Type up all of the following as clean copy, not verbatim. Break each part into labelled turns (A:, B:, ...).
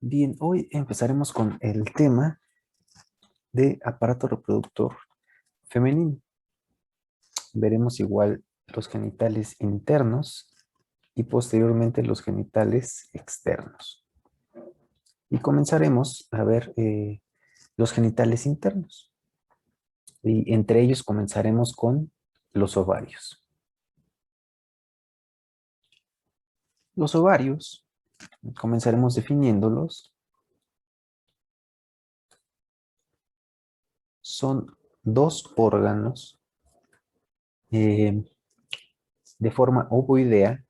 A: Bien, hoy empezaremos con el tema de aparato reproductor femenino. Veremos igual los genitales internos y posteriormente los genitales externos. Y comenzaremos a ver los genitales internos. Y entre ellos comenzaremos con los ovarios. Los ovarios, comenzaremos definiéndolos, son dos órganos eh, de forma ovoidea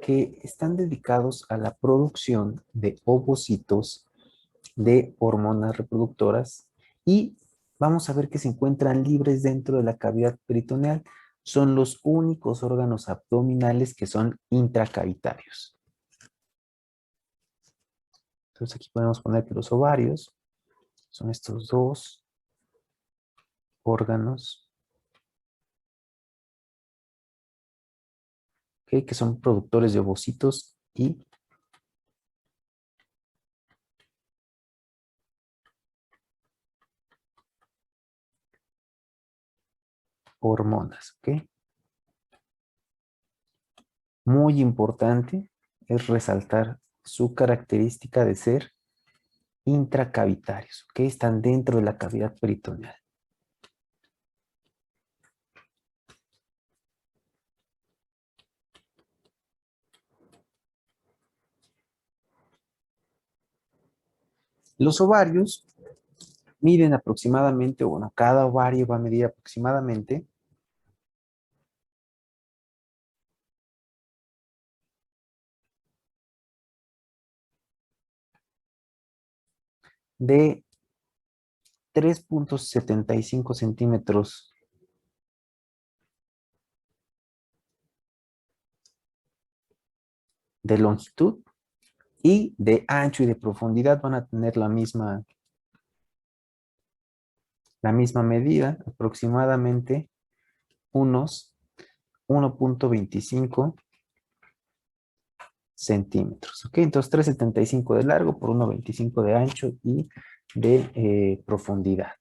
A: que están dedicados a la producción de ovocitos de hormonas reproductoras y vamos a ver que se encuentran libres dentro de la cavidad peritoneal. Son los únicos órganos abdominales que son intracavitarios. Entonces aquí podemos poner que los ovarios son estos dos órganos, ¿okay?, que son productores de ovocitos y hormonas. ¿Okay? Muy importante es resaltar su característica de ser intracavitarios, ¿ok? Están dentro de la cavidad peritoneal. Los ovarios miden aproximadamente, bueno, cada ovario va a medir aproximadamente de 3,75 centímetros de longitud y de ancho y de profundidad van a tener la misma medida, aproximadamente unos 1,25 centímetros. ¿Ok? Entonces 3,75 de largo por 1,25 de ancho y de profundidad.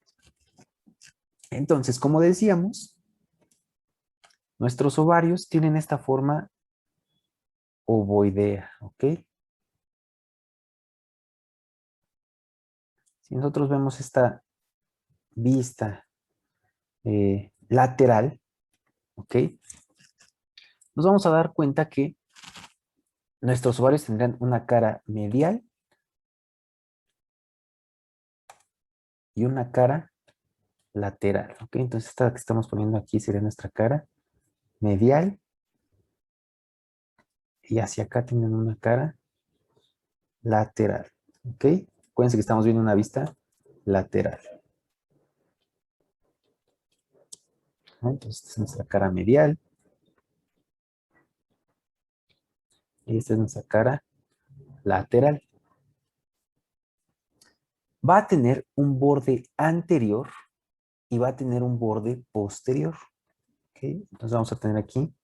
A: Entonces, como decíamos, nuestros ovarios tienen esta forma ovoidea, ¿ok? Si nosotros vemos esta vista lateral, ¿ok?, nos vamos a dar cuenta que nuestros ovarios tendrán una cara medial y una cara lateral, ¿ok? Entonces esta que estamos poniendo aquí sería nuestra cara medial y hacia acá tienen una cara lateral, ¿ok? Acuérdense que estamos viendo una vista lateral. ¿No? Entonces esta es nuestra cara medial y esta es nuestra cara lateral. Va a tener un borde anterior y va a tener un borde posterior. ¿Ok? Entonces vamos a tener aquí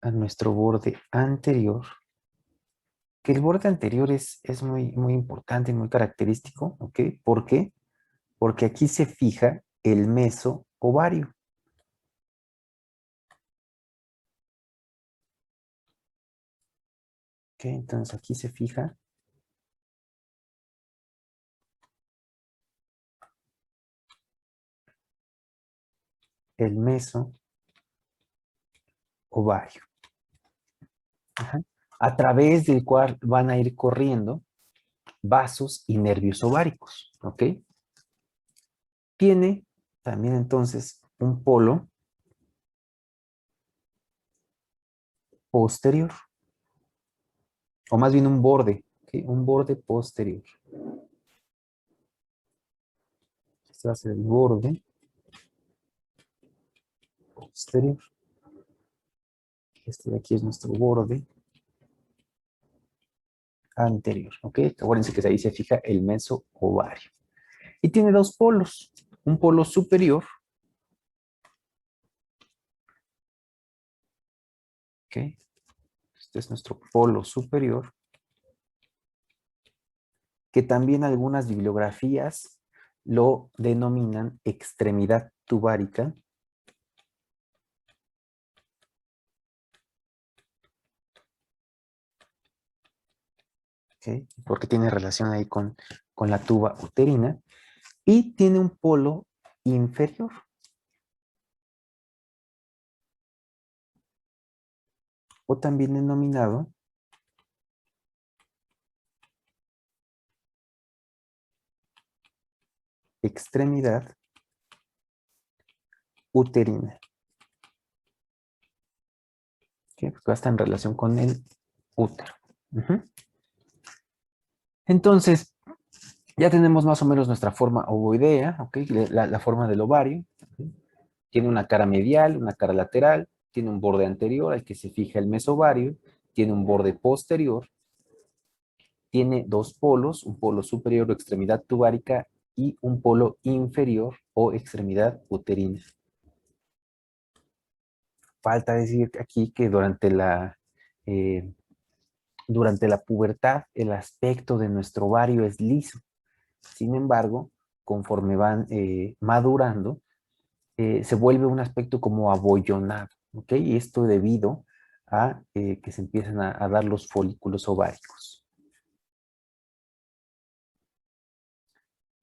A: a nuestro borde anterior, que el borde anterior es muy, muy importante, muy característico. ¿Ok? ¿Por qué? Porque aquí se fija el meso ovario. ¿Ok? Entonces aquí se fija el meso ovario. Ajá. A través del cual van a ir corriendo vasos y nervios ováricos. ¿Ok? Tiene también entonces un polo posterior, o más bien un borde, ¿okay?, un borde posterior. Este va a ser el borde posterior. Este de aquí es nuestro borde anterior, ¿ok? Acuérdense que ahí se fija el meso ovario. Y tiene dos polos, un polo superior, ¿ok? Este es nuestro polo superior que también algunas bibliografías lo denominan extremidad tubárica. ¿Okay? Porque tiene relación ahí con la tuba uterina. Y tiene un polo inferior. O también denominado extremidad uterina. ¿Okay? Porque va a estar en relación con el útero. Entonces, ya tenemos más o menos nuestra forma ovoidea, ¿okay? La forma del ovario. ¿Okay? Tiene una cara medial, una cara lateral, tiene un borde anterior al que se fija el mesovario, tiene un borde posterior, tiene dos polos, un polo superior o extremidad tubárica y un polo inferior o extremidad uterina. Falta decir aquí que eh, durante la pubertad el aspecto de nuestro ovario es liso. Sin embargo, conforme van madurando, se vuelve un aspecto como abollonado, ¿ok? Y esto debido a que se empiezan a dar los folículos ováricos.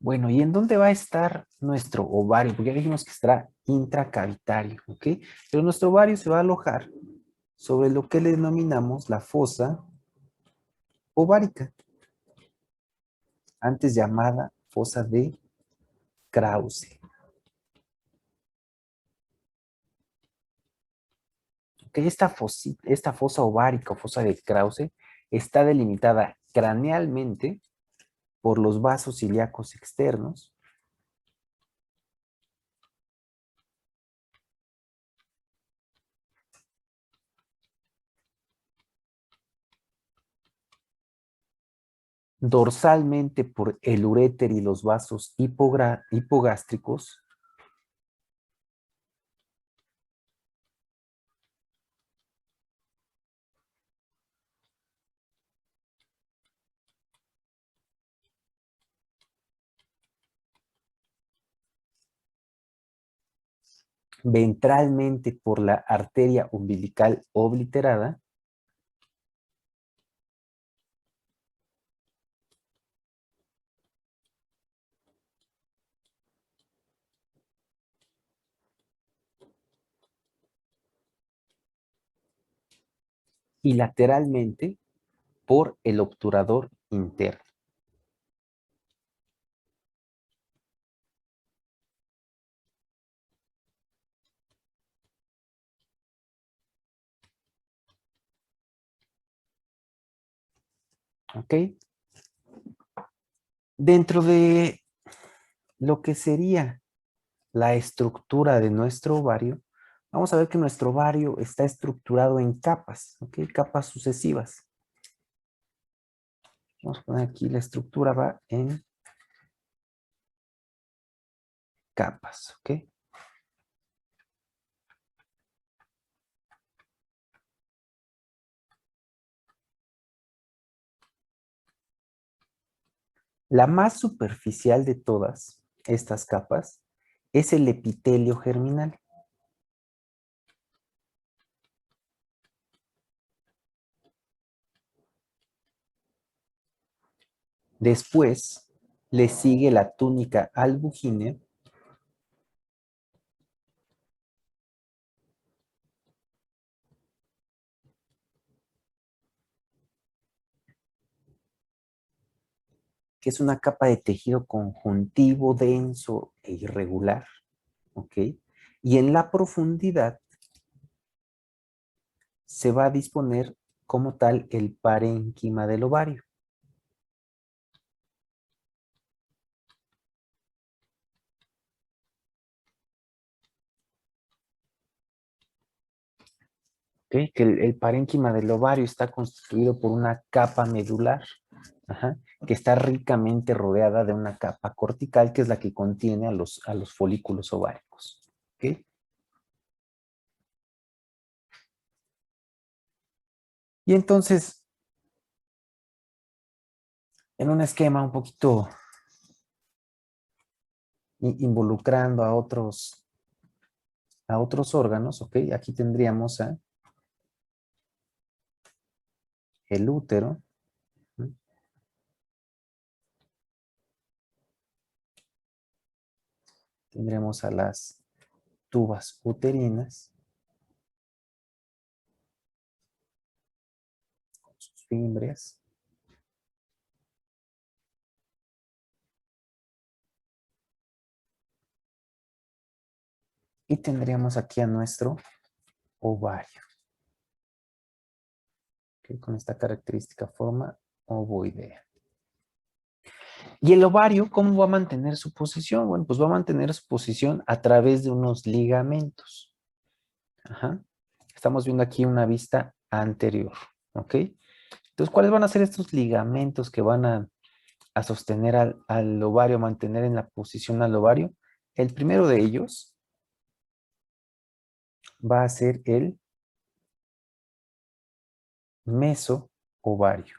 A: Bueno, ¿y en dónde va a estar nuestro ovario? Porque ya dijimos que estará intracavitario, ¿ok? Pero nuestro ovario se va a alojar sobre lo que le denominamos la fosa ovárica, antes llamada fosa de Krause. ¿Ok? Esta fosa ovárica o fosa de Krause está delimitada cranealmente por los vasos ilíacos externos, dorsalmente por el uréter y los vasos hipogástricos, ventralmente por la arteria umbilical obliterada, y lateralmente por el obturador interno. ¿Ok? Dentro de lo que sería la estructura de nuestro ovario, vamos a ver que nuestro ovario está estructurado en capas, ¿ok? Capas sucesivas. Vamos a poner aquí la estructura va en capas, ¿ok? La más superficial de todas estas capas es el epitelio germinal. Después le sigue la túnica albugínea, que es una capa de tejido conjuntivo denso e irregular, ¿ok? Y en la profundidad se va a disponer como tal el parénquima del ovario. ¿Ok? Que el parénquima del ovario está constituido por una capa medular, ajá, que está ricamente rodeada de una capa cortical, que es la que contiene a los folículos ováricos. ¿Ok? Y entonces, en un esquema un poquito involucrando a otros órganos, ¿ok? Aquí tendríamos el útero, ¿no? Tendremos a las tubas uterinas, con sus fimbrias. Y tendríamos aquí a nuestro ovario, ¿ok? Con esta característica forma ovoidea. ¿Y el ovario cómo va a mantener su posición? Bueno, pues va a mantener su posición a través de unos ligamentos. Ajá. Estamos viendo aquí una vista anterior, ¿ok? Entonces, ¿cuáles van a ser estos ligamentos que van a sostener al ovario, mantener en la posición al ovario? El primero de ellos va a ser el mesoovario.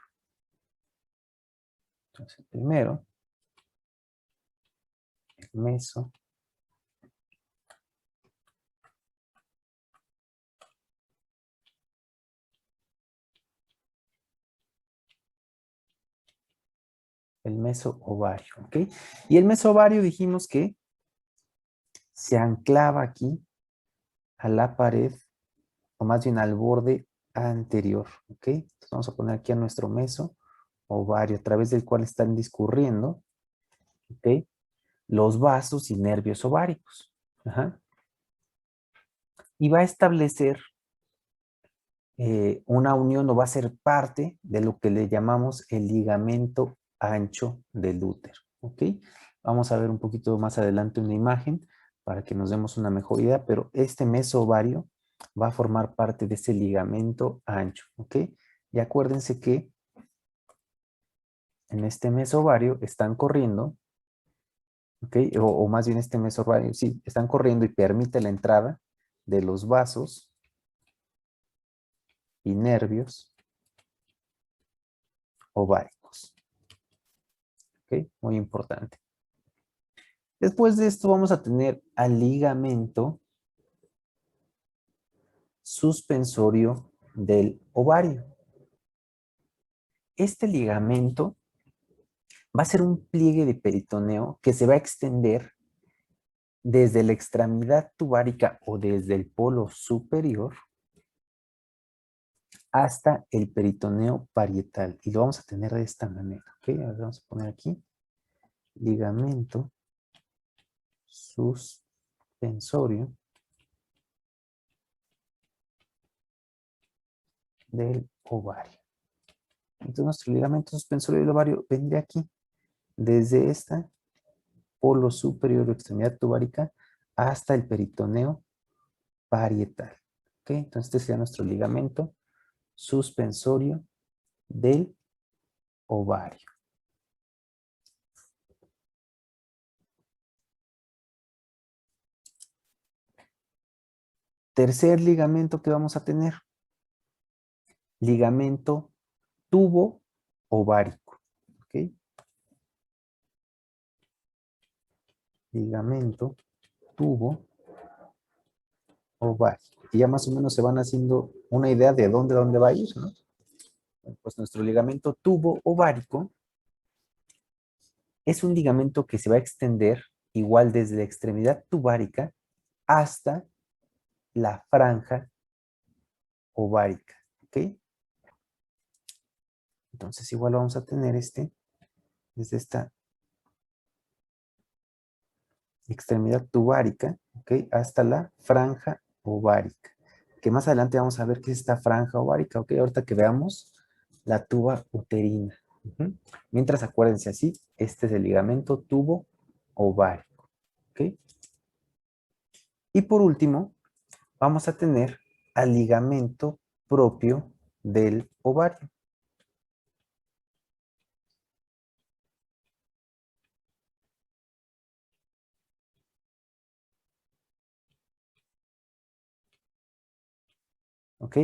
A: Entonces, el primero, el mesoovario, ¿ok? Y el mesoovario dijimos que se anclaba aquí a la pared, o más bien al borde anterior, ¿ok? Entonces vamos a poner aquí a nuestro mesoovario, a través del cual están discurriendo, ¿ok? Los vasos y nervios ováricos. Ajá. Y va a establecer una unión o va a ser parte de lo que le llamamos el ligamento ancho del útero, ¿ok? Vamos a ver un poquito más adelante una imagen para que nos demos una mejor idea, pero este mesovario va a formar parte de ese ligamento ancho, ¿ok? Y acuérdense que en este mesovario están corriendo, ¿ok? O más bien este mesovario, sí, están corriendo y permite la entrada de los vasos y nervios ováricos, ¿ok? Muy importante. Después de esto vamos a tener al ligamento suspensorio del ovario. Este ligamento va a ser un pliegue de peritoneo que se va a extender desde la extremidad tubárica o desde el polo superior hasta el peritoneo parietal. Y lo vamos a tener de esta manera, ¿ok? A ver, vamos a poner aquí ligamento suspensorio del ovario. Entonces nuestro ligamento suspensorio del ovario vendría aquí, desde esta polo superior o extremidad tubárica hasta el peritoneo parietal. ¿Ok? Entonces este sería nuestro ligamento suspensorio del ovario. Tercer ligamento que vamos a tener, ligamento tubo ovárico. ¿Ok? Ligamento tubo ovárico. Y ya más o menos se van haciendo una idea de dónde va a ir, ¿no? Pues nuestro ligamento tubo ovárico es un ligamento que se va a extender igual desde la extremidad tubárica hasta la franja ovárica, ¿ok? Entonces igual vamos a tener desde esta extremidad tubárica, ¿ok? Hasta la franja ovárica, que más adelante vamos a ver qué es esta franja ovárica, ¿ok? Ahorita que veamos la tuba uterina. Ujú. Mientras acuérdense así, este es el ligamento tubo ovárico, ¿ok? Y por último, vamos a tener al ligamento propio del ovario. ¿Ok?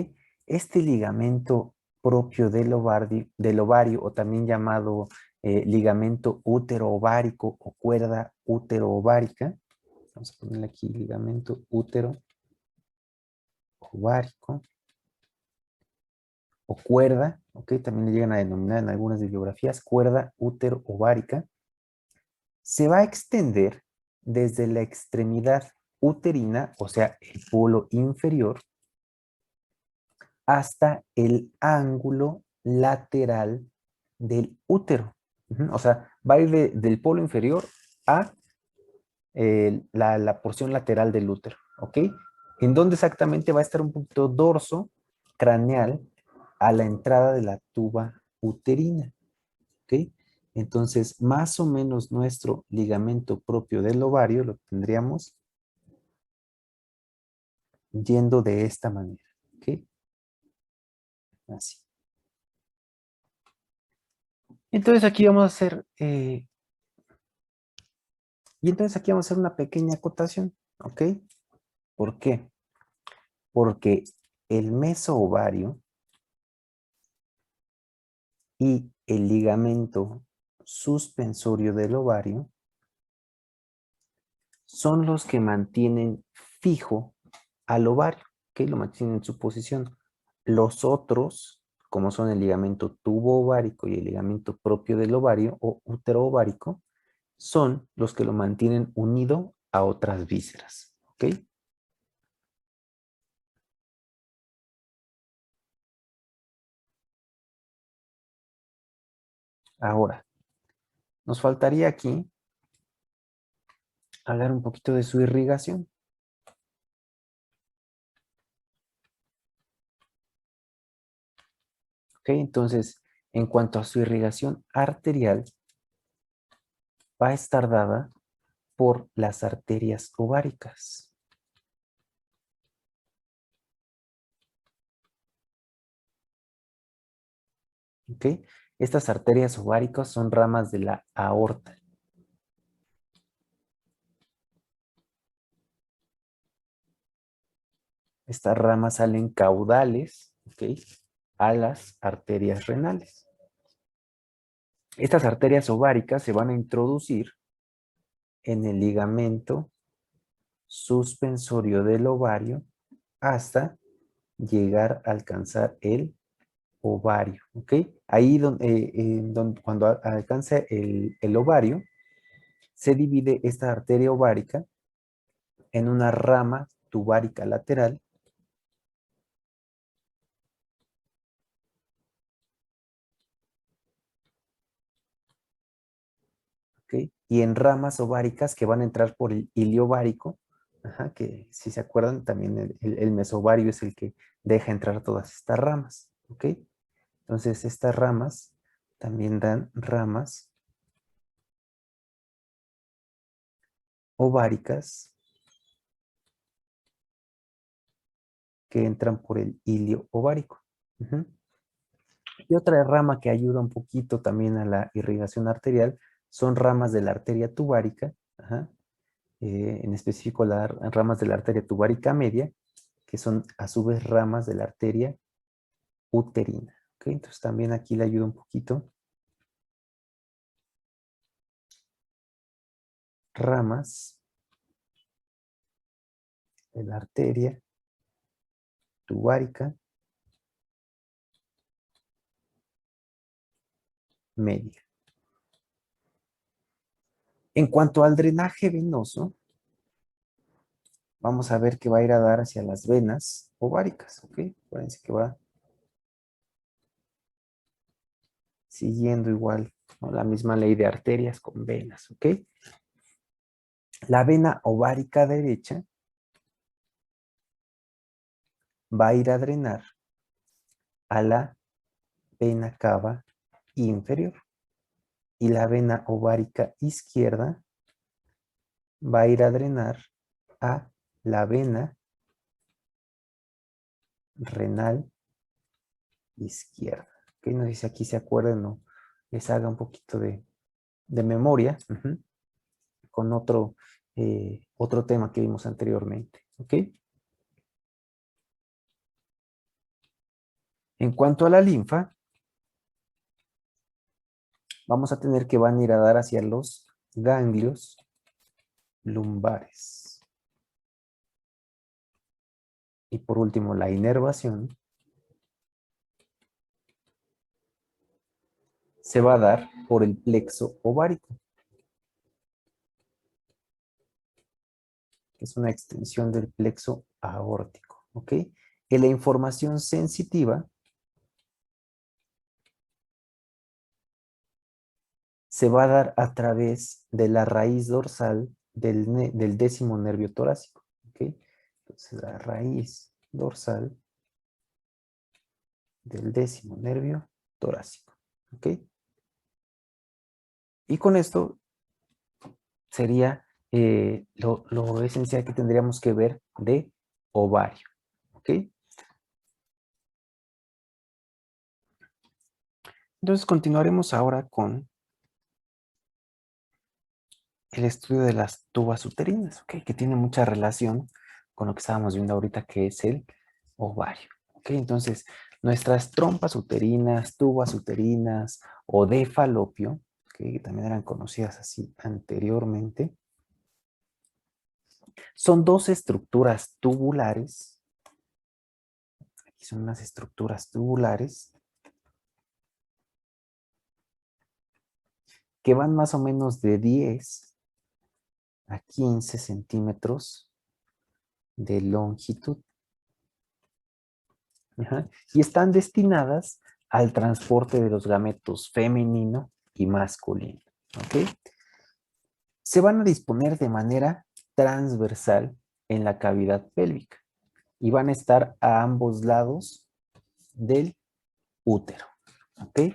A: Este ligamento propio del ovario o también llamado ligamento útero-ovárico o cuerda útero-ovárica. Vamos a ponerle aquí ligamento útero-ovárico o cuerda, ¿ok? También le llegan a denominar en algunas bibliografías cuerda útero-ovárica. Se va a extender desde la extremidad uterina, o sea, el polo inferior, hasta el ángulo lateral del útero. O sea, va a ir del polo inferior a la porción lateral del útero, ¿ok? En donde exactamente va a estar un poquito dorso craneal a la entrada de la tuba uterina, ¿ok? Entonces, más o menos nuestro ligamento propio del ovario lo tendríamos yendo de esta manera, ¿ok? Así. Entonces aquí vamos a hacer, una pequeña acotación, ¿ok? ¿Por qué? Porque el mesoovario y el ligamento suspensorio del ovario son los que mantienen fijo al ovario, que lo mantienen en su posición. Los otros, como son el ligamento tubo ovárico y el ligamento propio del ovario o útero ovárico, son los que lo mantienen unido a otras vísceras, ¿ok? Ahora, nos faltaría aquí hablar un poquito de su irrigación. ¿Ok? Entonces, en cuanto a su irrigación arterial, va a estar dada por las arterias ováricas. ¿Ok? Estas arterias ováricas son ramas de la aorta. Estas ramas salen caudales, ¿ok? A las arterias renales. Estas arterias ováricas se van a introducir en el ligamento suspensorio del ovario hasta llegar a alcanzar el ovario, ¿ok? Ahí cuando alcanza el ovario, se divide esta arteria ovárica en una rama tubárica lateral, ¿ok? Y en ramas ováricas que van a entrar por el hilio ovárico, ajá, que si se acuerdan, también el mesovario es el que deja entrar todas estas ramas, ¿ok? Entonces, estas ramas también dan ramas ováricas que entran por el hilio ovárico. Ujú. Y otra rama que ayuda un poquito también a la irrigación arterial son ramas de la arteria tubárica, ajá, en específico las ramas de la arteria tubárica media, que son a su vez ramas de la arteria uterina. ¿Ok? Entonces también aquí le ayuda un poquito. Ramas de la arteria tubárica media. En cuanto al drenaje venoso, vamos a ver que va a ir a dar hacia las venas ováricas, ¿ok? Acuérdense que va siguiendo igual, ¿no? La misma ley de arterias con venas, ¿ok? La vena ovárica derecha va a ir a drenar a la vena cava inferior y la vena ovárica izquierda va a ir a drenar a la vena renal izquierda. ¿Ok? No sé si aquí se acuerdan o les haga un poquito de memoria, ujú, con otro tema que vimos anteriormente. ¿Ok? En cuanto a la linfa, vamos a tener que van a ir a dar hacia los ganglios lumbares. Y por último, la inervación se va a dar por el plexo ovárico, que es una extensión del plexo aórtico, ¿ok? Y la información sensitiva se va a dar a través de la raíz dorsal del décimo nervio torácico, ¿ok? Entonces, la raíz dorsal del décimo nervio torácico, ¿ok? Y con esto sería lo esencial que tendríamos que ver de ovario, ¿ok? Entonces continuaremos ahora con el estudio de las tubas uterinas, ¿ok? Que tiene mucha relación con lo que estábamos viendo ahorita, que es el ovario, ¿ok? Entonces, nuestras trompas uterinas, tubas uterinas o de falopio, ¿ok? Que también eran conocidas así anteriormente, son dos estructuras tubulares. Aquí son unas estructuras tubulares que van más o menos de 10 a 15 centímetros de longitud. Ajá. Y están destinadas al transporte de los gametos femenino y masculino. ¿Ok? Se van a disponer de manera transversal en la cavidad pélvica y van a estar a ambos lados del útero. ¿Ok?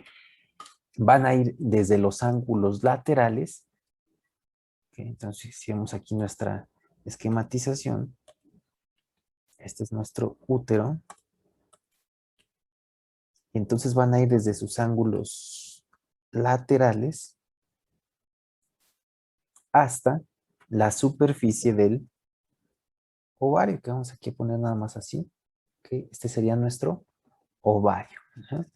A: Van a ir desde los ángulos laterales. ¿Ok? Entonces, si vemos aquí nuestra esquematización, este es nuestro útero. Entonces van a ir desde sus ángulos laterales hasta la superficie del ovario, que vamos aquí a poner nada más así. ¿Okay? Este sería nuestro ovario. Ajá.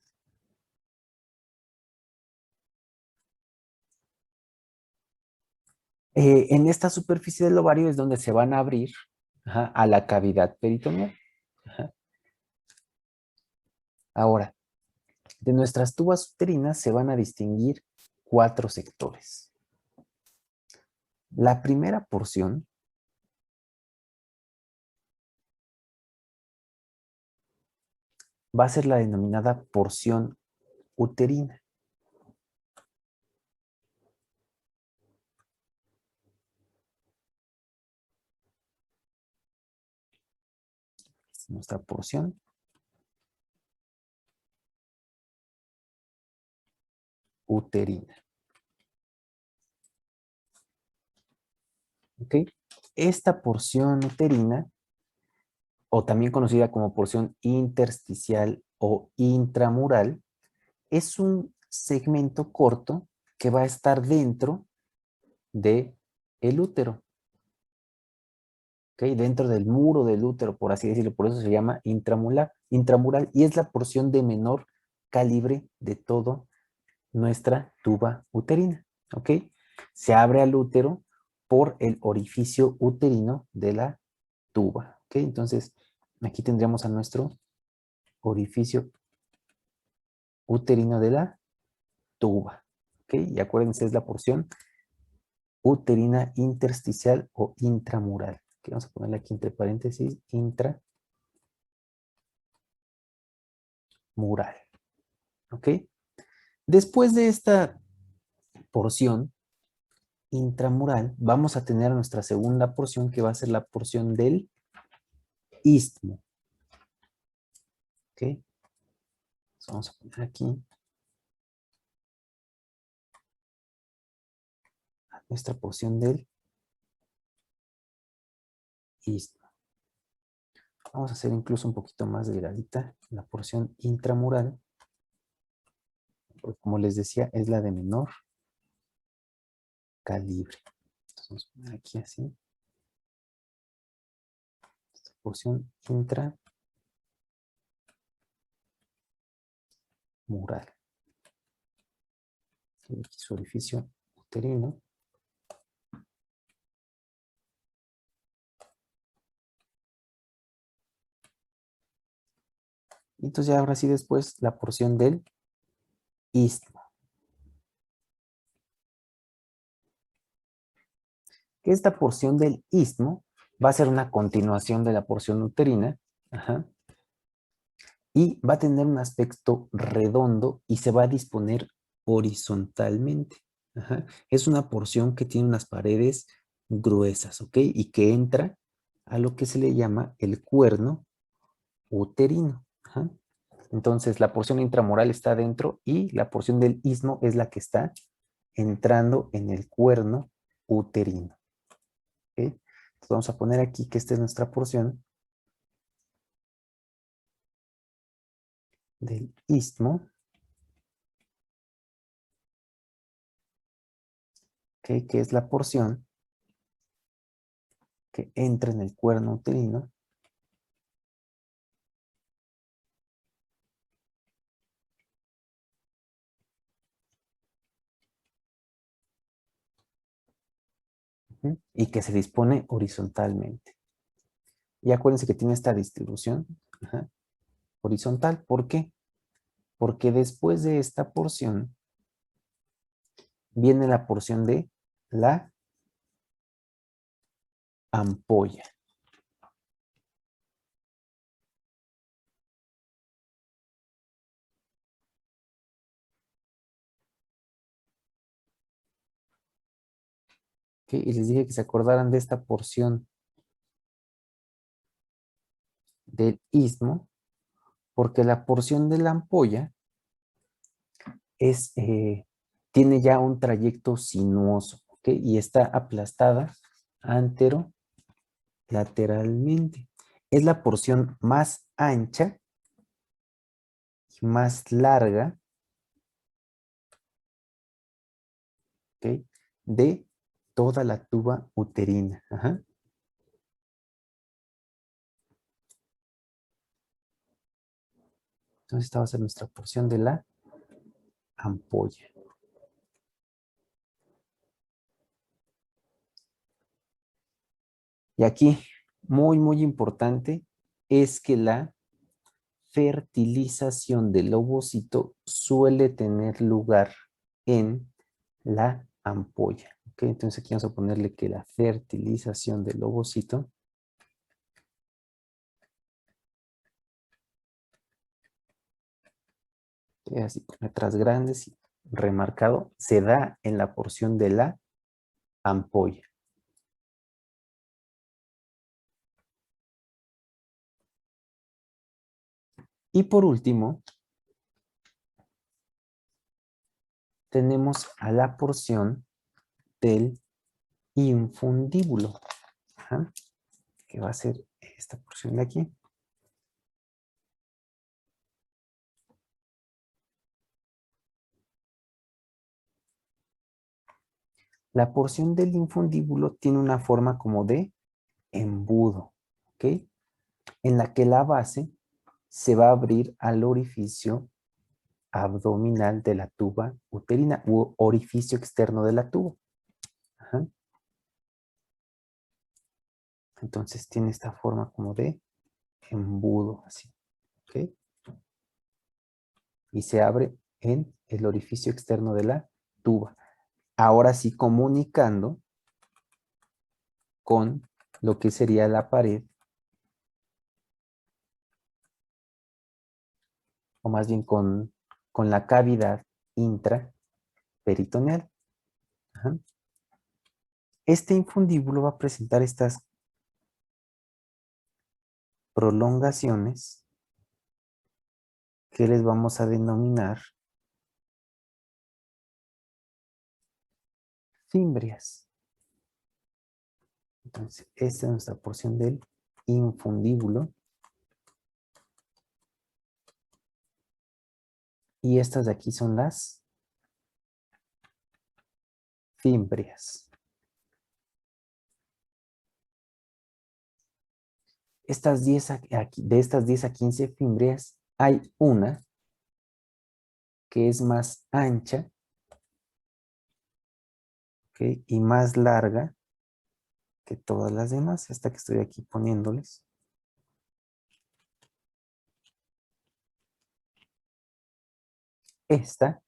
A: En esta superficie del ovario es donde se van a abrir, ajá, a la cavidad peritoneal. Ajá. Ahora, de nuestras tubas uterinas se van a distinguir 4 sectores. La primera porción va a ser la denominada porción uterina. Esta es nuestra porción uterina. ¿Ok? Esta porción uterina, o también conocida como porción intersticial o intramural, es un segmento corto que va a estar dentro de el útero. ¿Ok? Dentro del muro del útero, por así decirlo, por eso se llama intramural, y es la porción de menor calibre de toda nuestra tuba uterina. ¿Ok? Se abre al útero por el orificio uterino de la tuba. ¿Ok? Entonces, aquí tendríamos a nuestro orificio uterino de la tuba. ¿Ok? Y acuérdense, es la porción uterina intersticial o intramural. ¿Ok? Vamos a ponerle aquí entre paréntesis, intramural. ¿Ok? Después de esta porción intramural, vamos a tener nuestra segunda porción, que va a ser la porción del istmo. ¿Ok? Entonces vamos a poner aquí nuestra porción del istmo. Vamos a hacer incluso un poquito más delgadita la porción intramural, porque como les decía, es la de menor calibre. Entonces vamos a poner aquí así, esta porción intramural. Aquí su orificio uterino. Y entonces ya ahora sí después la porción del istmo. Esta porción del istmo va a ser una continuación de la porción uterina. Ajá, y va a tener un aspecto redondo y se va a disponer horizontalmente. Ajá. Es una porción que tiene unas paredes gruesas, ¿ok? Y que entra a lo que se le llama el cuerno uterino. Ajá. Entonces, la porción intramural está adentro y la porción del istmo es la que está entrando en el cuerno uterino. ¿Ok? Entonces, vamos a poner aquí que esta es nuestra porción del istmo, ¿ok? Que es la porción que entra en el cuerno uterino. ¿Sí? Y que se dispone horizontalmente. Y acuérdense que tiene esta distribución, ajá, horizontal. ¿Por qué? Porque después de esta porción viene la porción de la ampolla. ¿Ok? Y les dije que se acordaran de esta porción del istmo, porque la porción de la ampolla es, tiene ya un trayecto sinuoso, ¿ok? Y está aplastada anterolateralmente. Es la porción más ancha y más larga, ¿ok? De toda la tuba uterina. Ajá. Entonces esta va a ser nuestra porción de la ampolla. Y aquí, muy importante, es que la fertilización del ovocito suele tener lugar en la ampolla. ¿Ok? Entonces aquí vamos a ponerle que la fertilización del ovocito, así con letras grandes y remarcado, se da en la porción de la ampolla. Y por último, tenemos a la porción del infundíbulo, ajá, que va a ser esta porción de aquí. La porción del infundíbulo tiene una forma como de embudo, ¿ok? En la que la base se va a abrir al orificio abdominal de la tuba uterina u orificio externo de la tuba. Ajá. Entonces tiene esta forma como de embudo, así, ¿ok? Y se abre en el orificio externo de la tuba. Ahora sí comunicando con lo que sería la pared, o más bien con la cavidad intraperitoneal. Ajá. Este infundíbulo va a presentar estas prolongaciones que les vamos a denominar fimbrias. Entonces, esta es nuestra porción del infundíbulo. Y estas de aquí son las fimbrias. Estas 10 de estas 10 a 15 fimbrias, hay una que es más ancha ¿ok? Y más larga que todas las demás, hasta que estoy aquí poniéndoles. Esta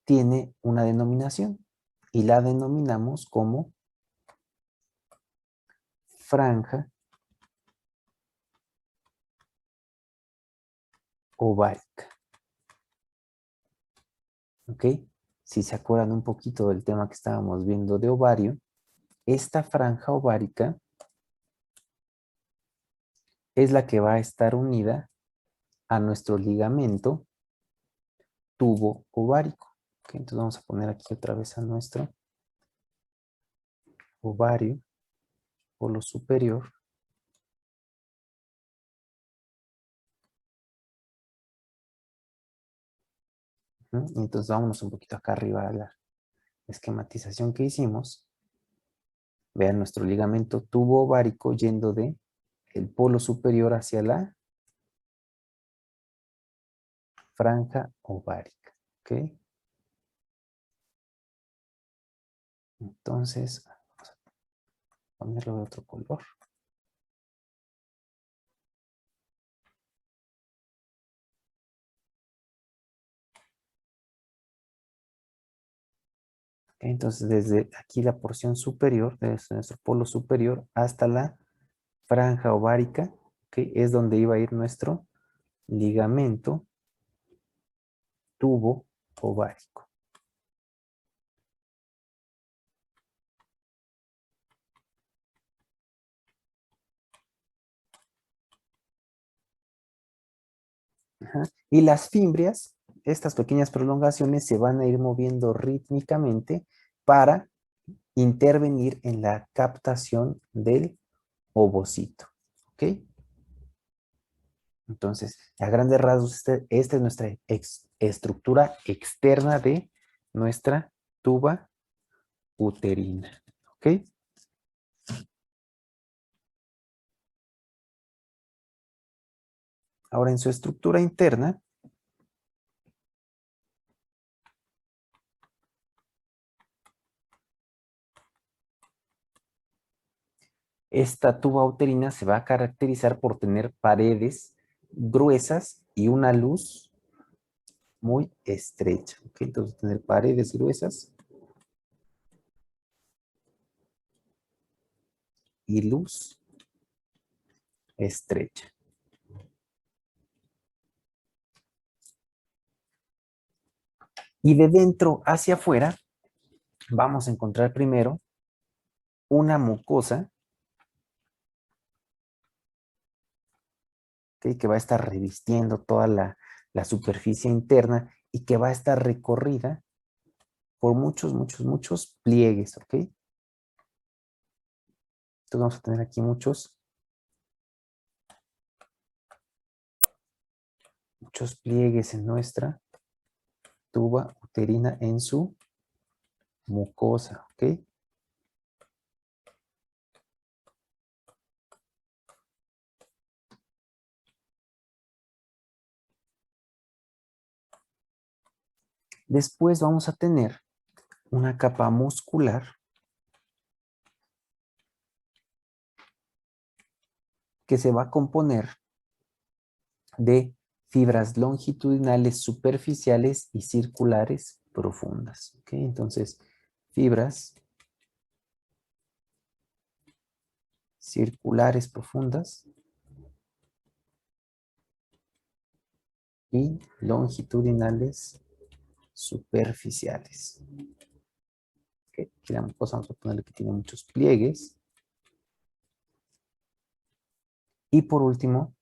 A: tiene una denominación y la denominamos como franja ovárica. ¿Ok? Si se acuerdan un poquito del tema que estábamos viendo de ovario, esta franja ovárica es la que va a estar unida a nuestro ligamento tubo ovárico. ¿Ok? Entonces vamos a poner aquí otra vez a nuestro ovario, polo superior. Entonces vámonos un poquito acá arriba a la esquematización que hicimos. Vean nuestro ligamento tubo ovárico yendo de el polo superior hacia la franja ovárica. ¿Ok? Entonces, vamos a ponerlo de otro color. Entonces, desde aquí la porción superior, desde nuestro polo superior hasta la franja ovárica, que es donde iba a ir nuestro ligamento tubo ovárico. Ajá. Y las fimbrias, estas pequeñas prolongaciones se van a ir moviendo rítmicamente para intervenir en la captación del ovocito. ¿Ok? Entonces, a grandes rasgos, esta es nuestra estructura externa de nuestra tuba uterina. ¿Ok? Ahora, en su estructura interna, esta tuba uterina se va a caracterizar por tener paredes gruesas y una luz muy estrecha. ¿Ok? Entonces, tener paredes gruesas y luz estrecha. Y de dentro hacia afuera, vamos a encontrar primero una mucosa, ¿ok? Que va a estar revistiendo toda la superficie interna y que va a estar recorrida por muchos pliegues, ¿ok? Entonces vamos a tener aquí muchos pliegues en nuestra tuba uterina en su mucosa, ¿ok? Después vamos a tener una capa muscular que se va a componer de fibras longitudinales superficiales y circulares profundas, ¿ok? Entonces, fibras circulares profundas y longitudinales superficiales. Okay. Aquí la mucosa vamos a ponerle que tiene muchos pliegues. Y por último,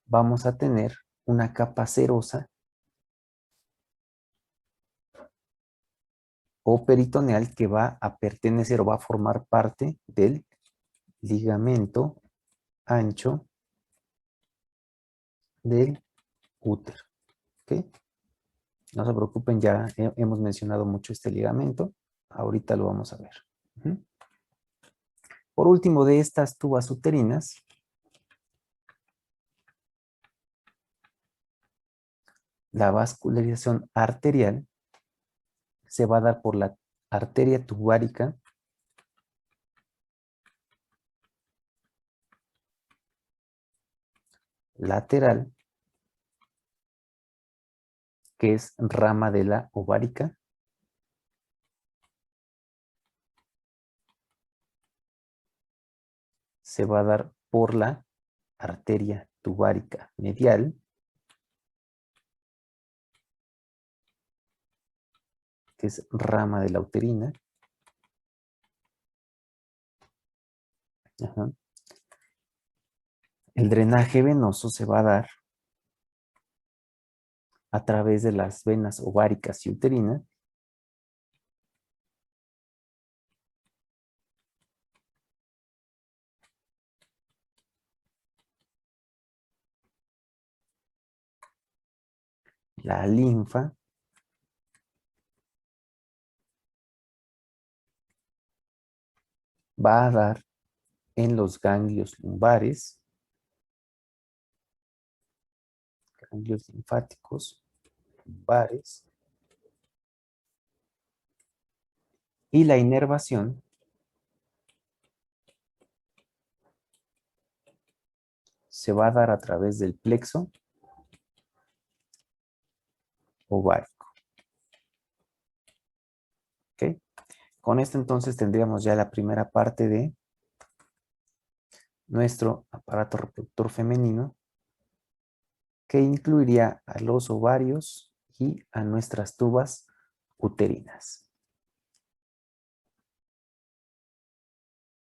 A: vamos a tener una capa serosa o peritoneal que va a pertenecer o va a formar parte del ligamento ancho del útero. ¿Okay? No se preocupen, ya hemos mencionado mucho este ligamento. Ahorita lo vamos a ver. Por último, de estas tubas uterinas, la vascularización arterial se va a dar por la arteria tubárica lateral, que es rama de la ovárica, se va a dar por la arteria tubárica medial, que es rama de la uterina. Ajá. El drenaje venoso se va a dar a través de las venas ováricas y uterinas, la linfa va a dar en los ganglios lumbares, ganglios linfáticos lumbares, y la inervación se va a dar a través del plexo ovárico. ¿Ok? Con esto entonces tendríamos ya la primera parte de nuestro aparato reproductor femenino, que incluiría a los ovarios y a nuestras tubas uterinas.